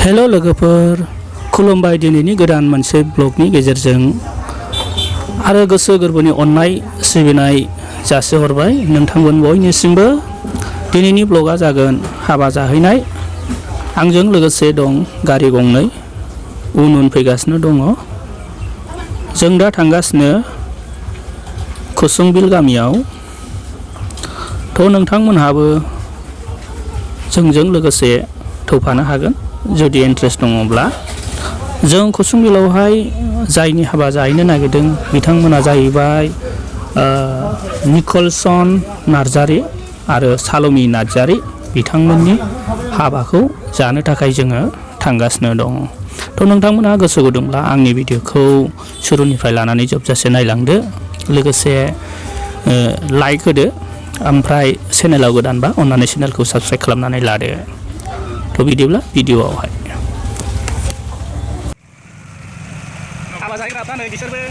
हेल' लोगोफोर खुलुमबाय दिनैनि गोदान मोनसे ब्लगनि गेजेरजों आरो गोसो गोरबोनि अननाय सिबिनाय जासिहरबाय नोंथांमोन बयनिसिमबो। दिनैनि ब्लगा जागोन हाबा जाहैनाय। आंजों लोगोसे दं गारि गंनै उन फैगासिनो दङ। जों दा थांगासिनो कुसुंबिल गामियाव। थ' नोंथांमोनहाबो जोंजों लोगोसे थौफानो हागोन जुदि इन्ट्रेस्ट दङब्ला। जों कुसुंबिलावहाय जायनि हाबा जाहैनो नागिरदों बिथांमोना जाहैबाय निकलसन नार्जारि आरो सालमि नार्जारि। बिथांमोननि हाबाखौ जानो थाखाय जोङो थांगासिनो दं। थ' नोंथांमोनहा गोसो गुदुंब्ला आंनि भिडिअखौ शुरुनिफ्राय लानानै जोबजासे नायलांदो, लोगोसे लाइक होदो, ओमफ्राय चेनेलाव गोदानबा अन्नानै चेनेलखौ साबस्क्राइब खालामनानै लादो। थ' बिदिब्ला भिडिअआवहाय हाबा जाहैग्राफ्रा नै बिसोरबो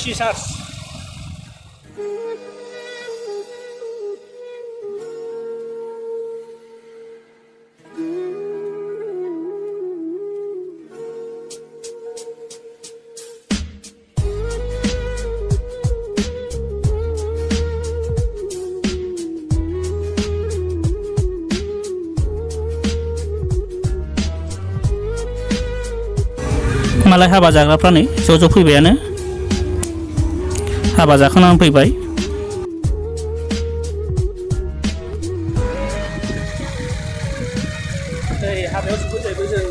Sisars. मालाय हाबा जाग्राफ्रा नै ज' फैबायानो। हाबा जाखांनानै फैबाय। हाबायाव सफैबायबो जों।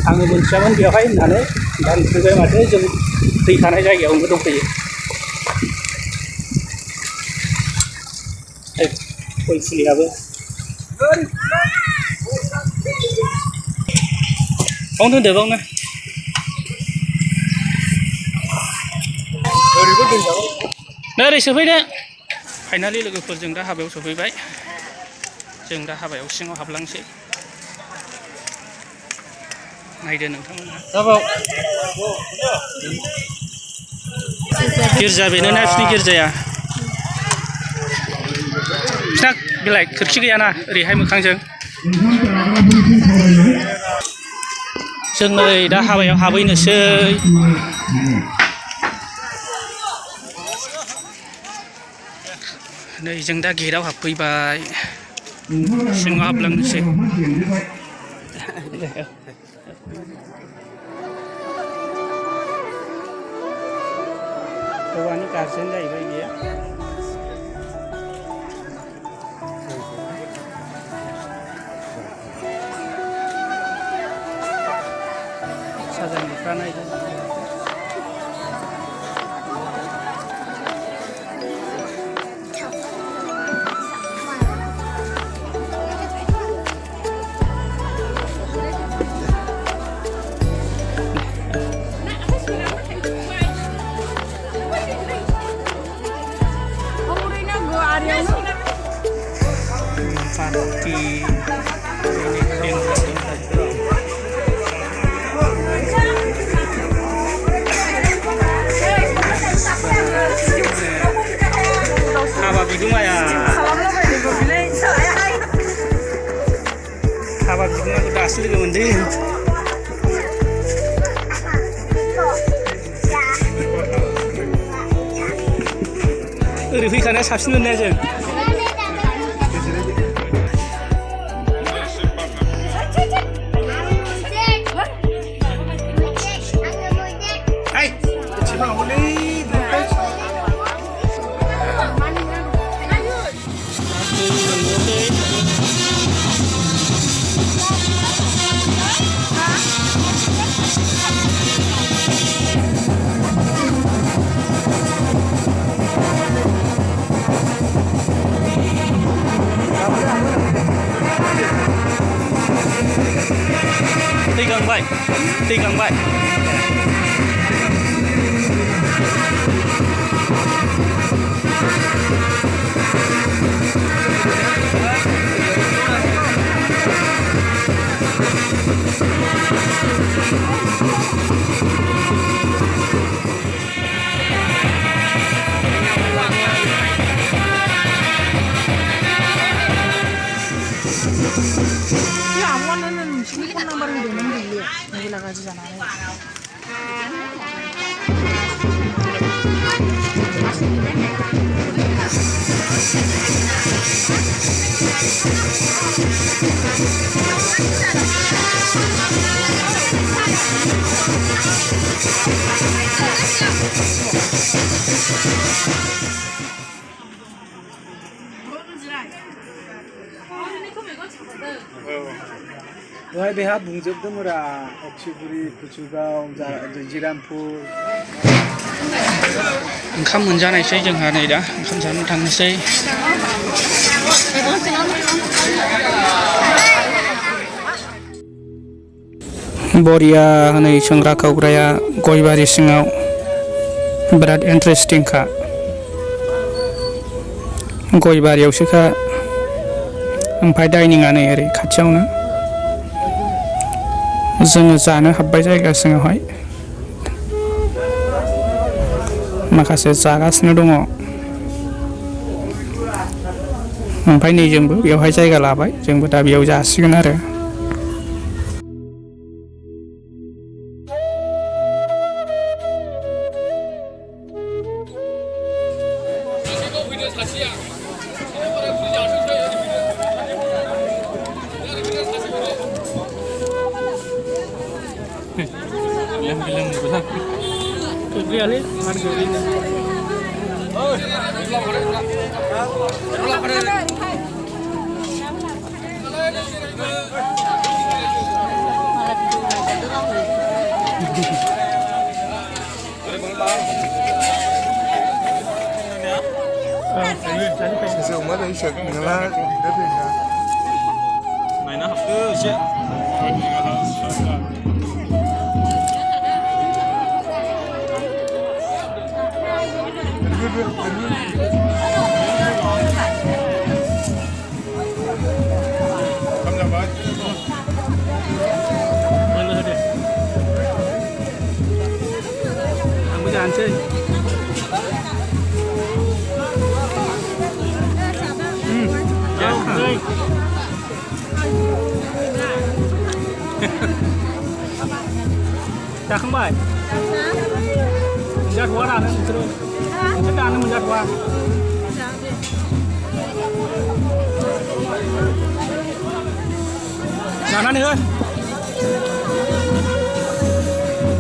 आङो मोनथियामोन बेवहाय होननानै दा नुफैबाय माथो जों फैखानाय जायगायावनो दंफैयो। गय फुलियाबो बावनो दोनदो बावनो। ओरै सफैदो। फाइनालि लोगोफोर जों दा हाबायाव सफैबाय। जों दा हाबायाव सिङाव हाबलांसै। नायदो नोंथांमोनहा। गिर्जा बेनो ना बिसिनि गिर्जाया? बिसिना बेलाय खोरखि गैयाना ओरैहाय मोखांजों। जों नै दा हाबायाव हाबहैनोसै। नै जों दा गेटआव हाबफैबाय, सिङाव हाबलांनोसै। हौवानि गारजेन जाहैबाय बियो। साजायनायफ्रा नायदों। हाबा बिगुमाया हाबा बिगुमाखौ दासो लोगो मोनदों। ओरै फैखानाया साबसिन मोननाया जों। Tigangbay. Wahai beha bungjobdo mura Okshiburi, Kuchugao, Jirampuर ओंखाम मोनजानायसै जोंहा नै दा ओंखाम जानो थांनोसै बरिया हनै संग्रा खावग्राया गयबारि सिङाव बिराद इन्टारेस्टिंखा गयबारियावसोखा ओमफ्राय डाइनिंआ नै ओरै खाथियावनो जोङो जानो हाबबाय जायगा सिङावहाय माखासे जागासिनो दङ ओमफ्राय नै जोंबो बेवहाय जायगा लाबाय जोंबो दा बेयाव जासिगोन आरो जाखांबाय मोनजाथ'वा दानो नोंसोरो दानो मोनजाथ'वा जानानै हो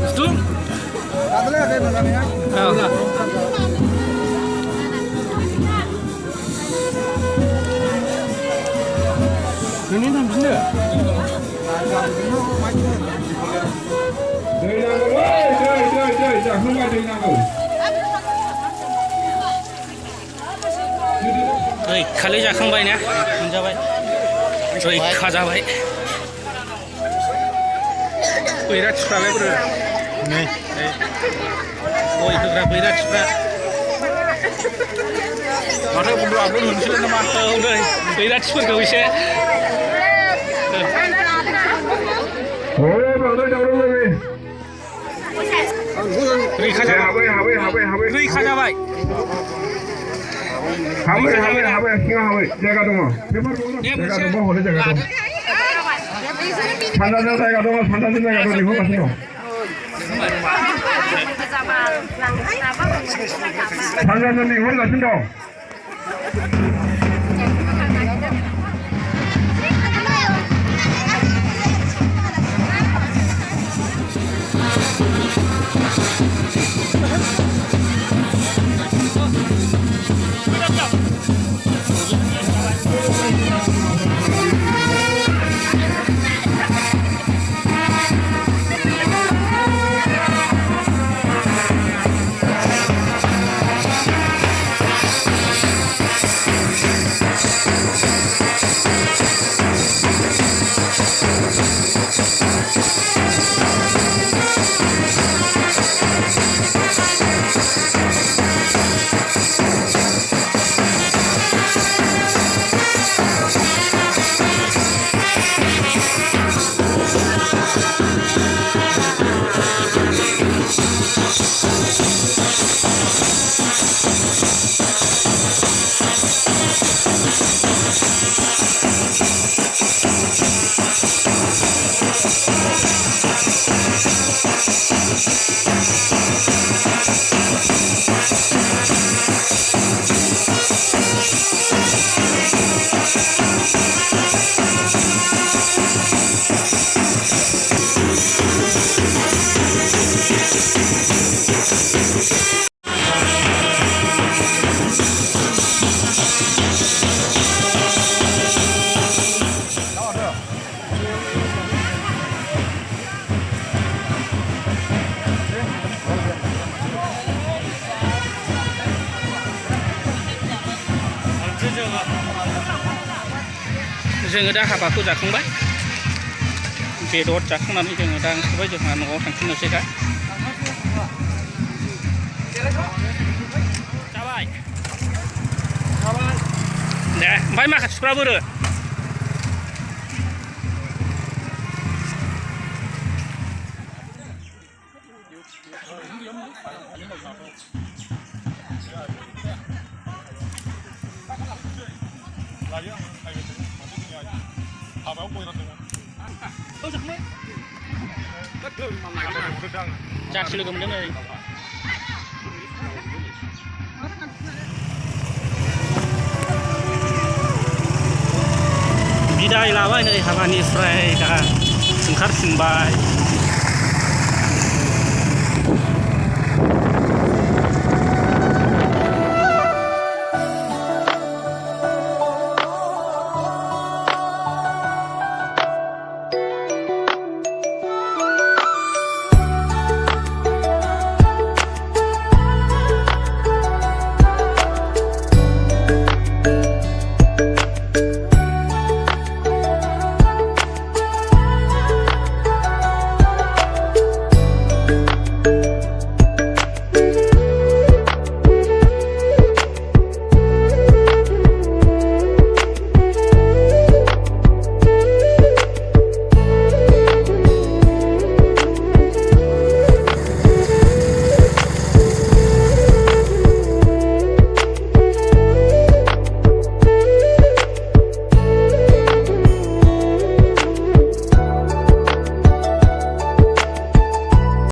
सिथुं नोंनि थांफिनदो खालि जाखांबाय ना मोनजाबाय रैखा जाबाय बैराथिफ्रालाय बोरो नै गय होग्रा बैराथिफ्रा माथो बुंब्लाबो मोनसेल' नामा औ नै बैराथिफोरखौ एसे रैखा जाबाय रैखा जाबाय हाबै सिङाव हाबै जायगा दङ जायगा दङ हले जायगा दं सानजाजों जायगा दङ सानजाजों जायगा दं लिंहरगासिनो दं सानजाजों लिंहरगासिनो दं जोङो दा हाबाखौ जाखांबाय बेदर जाखांनानै जोङो दा ओंखारबाय जोंहा न'आव थांफिननोसै दा जाबाय दे ओमफ्राय माखासेफ्रा बोरो जारसि लोगो मोनदों नै बिदाय लाबाय नै हाबानिफ्राय दा ओंखारफिनबाय